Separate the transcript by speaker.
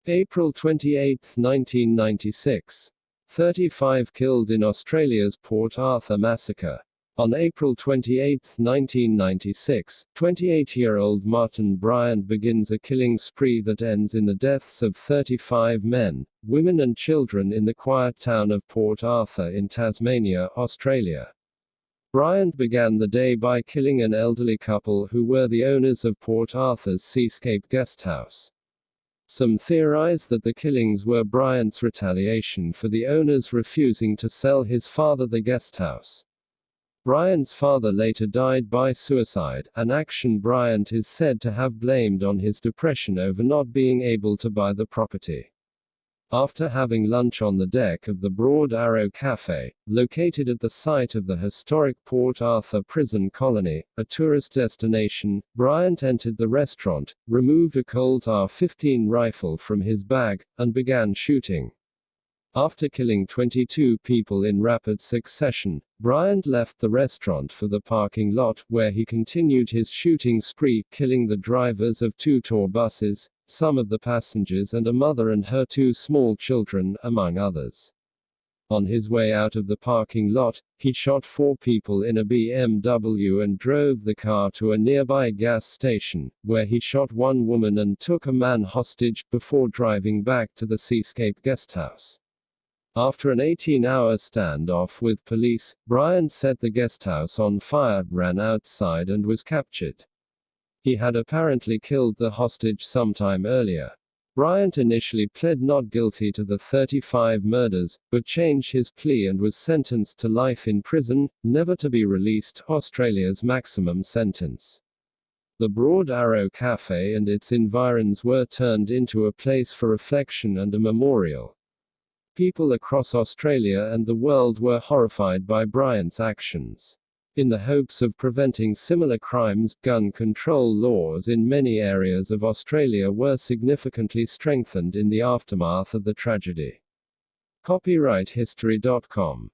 Speaker 1: April 28, 1996. 35 killed in Australia's Port Arthur massacre. On April 28, 1996, 28-year-old Martin Bryant begins a killing spree that ends in the deaths of 35 men, women and children in the quiet town of Port Arthur in Tasmania, Australia. Bryant began the day by killing an elderly couple who were the owners of Port Arthur's Seascape Guesthouse. Some theorize that the killings were Bryant's retaliation for the owners refusing to sell his father the guesthouse. Bryant's father later died by suicide, an action Bryant is said to have blamed on his depression over not being able to buy the property. After having lunch on the deck of the Broad Arrow Cafe, located at the site of the historic Port Arthur prison colony, a tourist destination, Bryant entered the restaurant, removed a Colt AR-15 rifle from his bag, and began shooting. After killing 22 people in rapid succession, Bryant left the restaurant for the parking lot, where he continued his shooting spree, killing the drivers of 2 tour buses, some of the passengers and a mother and her 2 small children, among others. On his way out of the parking lot, he shot 4 people in a BMW and drove the car to a nearby gas station, where he shot 1 woman and took a man hostage, before driving back to the Seascape Guesthouse. After an 18-hour standoff with police, Bryant set the guesthouse on fire, ran outside and was captured. He had apparently killed the hostage sometime earlier. Bryant initially pled not guilty to the 35 murders, but changed his plea and was sentenced to life in prison, never to be released, Australia's maximum sentence. The Broad Arrow Cafe and its environs were turned into a place for reflection and a memorial. People across Australia and the world were horrified by Bryant's actions. In the hopes of preventing similar crimes, gun control laws in many areas of Australia were significantly strengthened in the aftermath of the tragedy. Copyright History.com